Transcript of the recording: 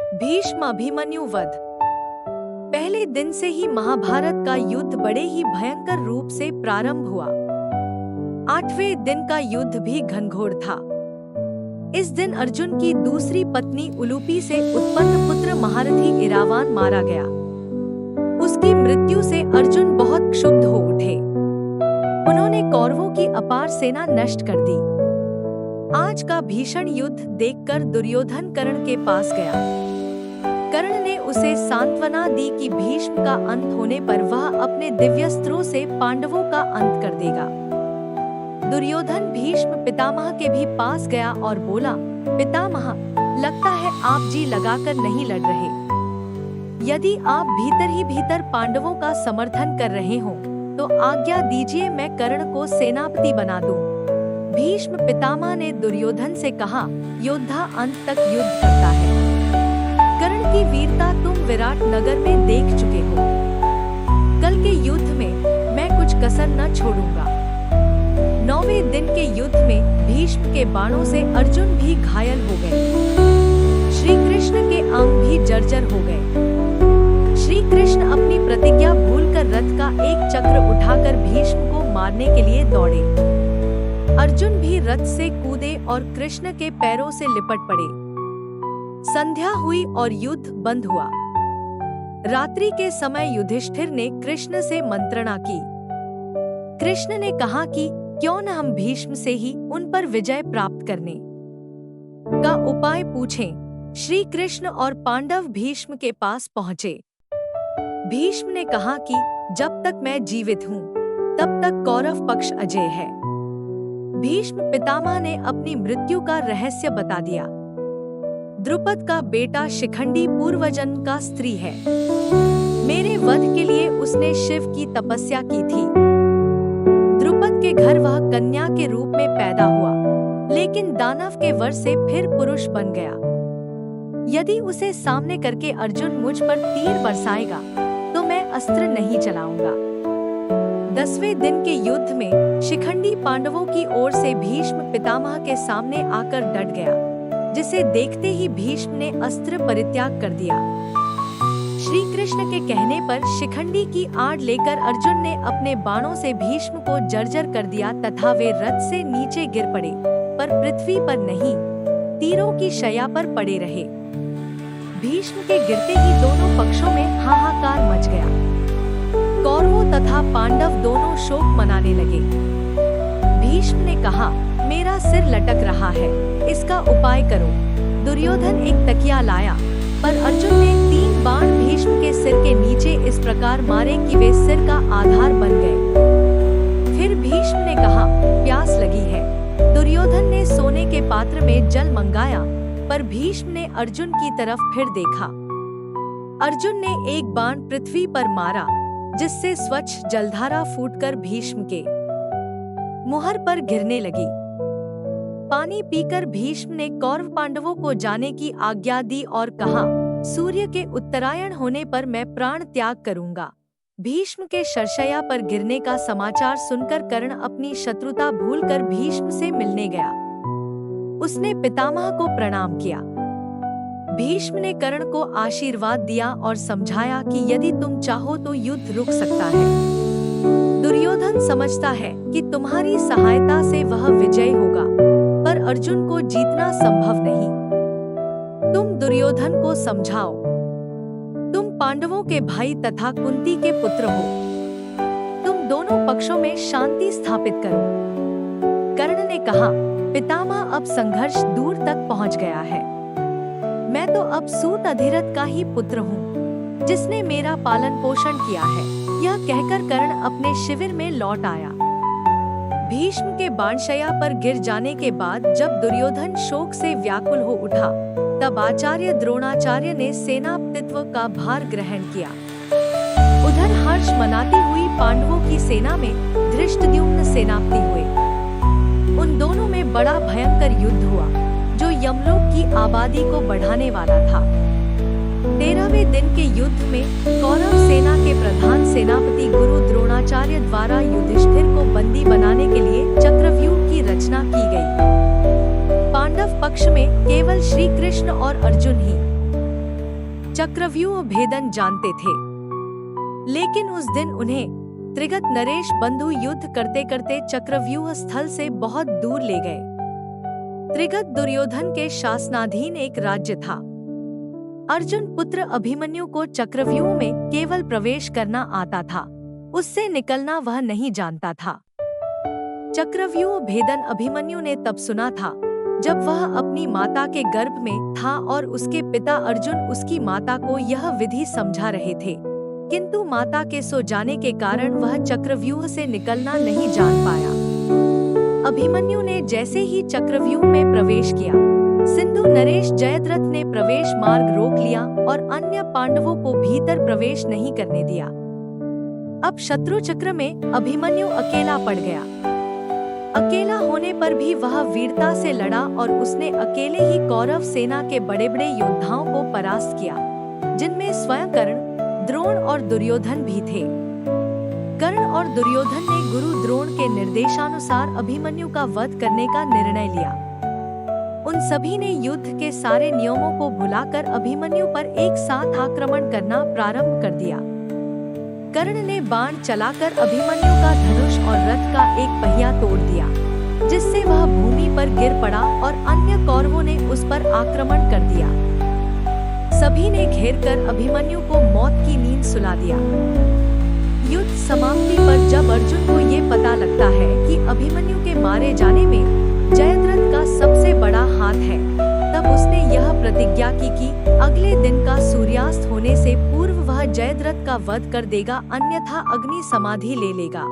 भीष्म अभिमन्यु वध। पहले दिन से ही महाभारत का युद्ध बड़े ही भयंकर रूप से प्रारंभ हुआ। 8वें दिन का युद्ध भी घनघोर था। इस दिन अर्जुन की दूसरी पत्नी उलूपी से उत्पन्न पुत्र महारथी इरावान मारा गया। उसकी मृत्यु से अर्जुन बहुत क्षुब्ध हो उठे। उन्होंने कौरवों की अपार सेना नष्ट कर दी। आज का भीषण युद्ध देखकर दुर्योधन कर्ण के पास गया। कर्ण ने उसे सांत्वना दी कि भीष्म का अंत होने पर वह अपने दिव्यास्त्रों से पांडवों का अंत कर देगा। दुर्योधन भीष्म पितामह के भी पास गया और बोला, पितामह, लगता है आप जी लगाकर नहीं लड़ रहे। यदि आप भीतर ही भीतर पांडवों का समर्थन कर रहे हो तो आज्ञा दीजिए मैं कर्ण को सेनापति बना दूं। भीष्म पितामह ने दुर्योधन से कहा, योद्धा अंत तक युद्ध करता है। कर्ण की वीरता तुम विराट नगर में देख चुके हो। कल के युद्ध में मैं कुछ कसर न छोड़ूंगा। 9वें दिन के युद्ध में भीष्म के बाणों से अर्जुन भी घायल हो गए। श्री कृष्ण के अंग भी जर्जर हो गए। श्री कृष्ण अपनी प्रतिज्ञा भूलकर रथ का एक चक्र उठाकर भीष्म को मारने के लिए दौड़े। अर्जुन भी रथ से कूदे और कृष्ण के पैरों से लिपट पड़े। संध्या हुई और युद्ध बंद हुआ। रात्रि के समय युधिष्ठिर ने कृष्ण से मंत्रणा की। कृष्ण ने कहा कि क्यों न हम भीष्म से ही उन पर विजय प्राप्त करने का उपाय पूछें। श्री कृष्ण और पांडव भीष्म के पास पहुँचे। भीष्म ने कहा कि जब तक मैं जीवित हूँ तब तक कौरव पक्ष अजेय है। भीष्म पितामह ने अपनी मृत्यु का रहस्य बता दिया। द्रुपद का बेटा शिखंडी पूर्वजन्म का स्त्री है। मेरे वध के लिए उसने शिव की तपस्या की थी। द्रुपद के घर वह कन्या के रूप में पैदा हुआ, लेकिन दानव के वर से फिर पुरुष बन गया। यदि उसे सामने करके अर्जुन मुझ पर तीर बरसाएगा तो मैं अस्त्र नहीं चलाऊंगा। 10वें दिन के युद्ध में शिखंडी पांडवों की ओर से भीष्म पितामह के सामने आकर डट गया, जिसे देखते ही भीष्म ने अस्त्र परित्याग कर दिया। श्री कृष्ण के कहने पर शिखंडी की आड़ लेकर अर्जुन ने अपने बाणों से भीष्म को जर्जर कर दिया तथा वे रथ से नीचे गिर पड़े, पर पृथ्वी पर नहीं, तीरों की शैया पर पड़े रहे। भीष्म के गिरते ही दोनों पक्षों में हाहाकार मच गया। कौरवों तथा पांडव दोनों शोक मनाने लगे। भीष्म ने कहा, मेरा सिर लटक रहा है, इसका उपाय करो। दुर्योधन एक तकिया लाया, पर अर्जुन ने 3 बाण भीष्म के सिर के नीचे इस प्रकार मारे कि वे सिर का आधार बन गए। फिर भीष्म ने कहा, प्यास लगी है। दुर्योधन ने सोने के पात्र में जल मंगाया, पर भीष्म ने अर्जुन की तरफ फिर देखा। अर्जुन ने एक बाण पृथ्वी पर मारा, जिससे स्वच्छ जलधारा फूटकर भीष्म के मुहर पर गिरने लगी। पानी पीकर भीष्म ने कौरव पांडवों को जाने की आज्ञा दी और कहा, सूर्य के उत्तरायण होने पर मैं प्राण त्याग करूंगा। भीष्म के शरशैया पर गिरने का समाचार सुनकर कर्ण अपनी शत्रुता भूलकर भीष्म से मिलने गया। उसने पितामह को प्रणाम किया। भीष्म ने कर्ण को आशीर्वाद दिया और समझाया कि यदि तुम चाहो तो युद्ध रुक सकता है। दुर्योधन समझता है कि तुम्हारी सहायता से वह विजयी होगा, पर अर्जुन को जीतना संभव नहीं। तुम दुर्योधन को समझाओ। तुम पांडवों के भाई तथा कुंती के पुत्र हो। तुम दोनों पक्षों में शांति स्थापित करो। कर्ण ने कहा, पितामह, अब संघर्ष दूर तक पहुंच गया है। मैं तो अब सूत अधिरथ का ही पुत्र हूँ, जिसने मेरा पालन पोषण किया है। यह कहकर कर्ण अपने शिविर में लौट आया। भीष्म के बाणशैया पर गिर जाने के बाद जब दुर्योधन शोक से व्याकुल हो उठा, तब आचार्य द्रोणाचार्य ने सेनापतित्व का भार ग्रहण किया। उधर हर्ष मनाती हुई पांडवों की सेना में धृष्टद्युम्न सेनापति हुए। उन दोनों में बड़ा भयंकर युद्ध हुआ, जो यमलोक की आबादी को बढ़ाने वाला था। 13वें दिन के युद्ध में कौरव सेना के प्रधान सेनापति गुरु द्रोणाचार्य द्वारा युधिष्ठिर को बंदी बनाने के लिए चक्रव्यूह की रचना की गई। पांडव पक्ष में केवल श्री कृष्ण और अर्जुन ही चक्रव्यूह भेदन जानते थे। लेकिन उस दिन उन्हें त्रिगत नरेश बंधु युद्ध करते करते चक्रव्यूह स्थल से बहुत दूर ले गए। त्रिगत दुर्योधन के शासनाधीन एक राज्य था। अर्जुन पुत्र अभिमन्यु को चक्रव्यूह में केवल प्रवेश करना आता था, उससे निकलना वह नहीं जानता था। चक्रव्यूह भेदन अभिमन्यु ने तब सुना था जब वह अपनी माता के गर्भ में था और उसके पिता अर्जुन उसकी माता को यह विधि समझा रहे थे, किंतु माता के सो जाने के कारण वह चक्रव्यूह से निकलना नहीं जान पाया। अभिमन्यु ने जैसे ही चक्रव्यूह में प्रवेश किया, सिंधु नरेश जयद्रथ ने प्रवेश मार्ग रोक लिया और अन्य पांडवों को भीतर प्रवेश नहीं करने दिया। अब शत्रु चक्र में अभिमन्यु अकेला पड़ गया। अकेला होने पर भी वह वीरता से लड़ा और उसने अकेले ही कौरव सेना के बड़े बड़े योद्धाओं को परास्त किया, जिनमें स्वयं कर्ण, द्रोण और दुर्योधन भी थे। कर्ण और दुर्योधन ने गुरु द्रोण के निर्देशानुसार अभिमन्यु का वध करने का निर्णय लिया। उन सभी ने युद्ध के सारे नियमों को भुलाकर अभिमन्यु पर एक साथ आक्रमण करना प्रारंभ कर दिया। कर्ण ने बाण चलाकर अभिमन्यु का धनुष और रथ का एक पहिया तोड़ दिया, जिससे वह भूमि पर गिर पड़ा और अन्य कौरवों ने उस पर आक्रमण कर दिया। सभी ने घेरकर अभिमन्यु को मौत की नींद सुला दिया। युद्ध समाप्ति पर जब अर्जुन को ये पता लगता है कि अभिमन्यु के मारे जाने में जयद्रथ का सबसे बड़ा हाथ है, तब उसने यह प्रतिज्ञा की कि अगले दिन का सूर्यास्त होने से पूर्व वह जयद्रथ का वध कर देगा, अन्यथा अग्नि समाधि ले लेगा।